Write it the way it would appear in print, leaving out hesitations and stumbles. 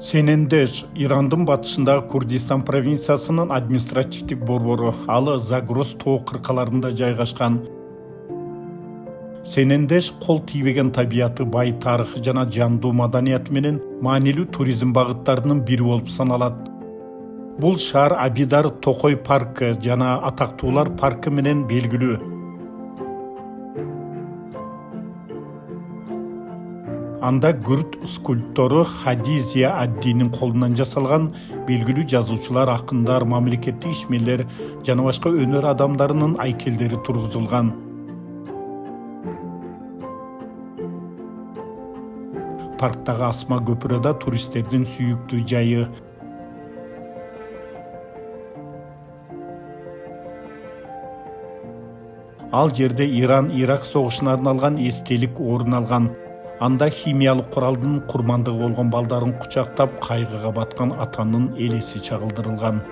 Сенендеш Ирандын батышындагы Курдистан провинциясынын административдик борбору, ал Загрос тоо кыркаларында жайгашкан. Сенендеш кол тийбеген табияты, бай тарыхы жана жандуу маданияты менен маанилүү туризм багыттарынын бири болуп саналат. Бул шаар Абидар Токой паркы жана Атактуулар паркы менен белгилүү. Анда күрт скульптору Хадизия Аддинин колунан жасалган белгилүү жазуучулар, акындар, мамлекеттик ишмерлер жана башка өнөр адамдарынын айкелдери тургузулган. Парктагы Асма көпүрө да туристтердин сүйүктүү жайы. Ал жерде Иран-Ирак согушуна арналган эстелик орун алган. Анда химиялык куралдын курмандыгы болгон балдарын кучактап кайгыга баткан атанын элеси чагылдырылган.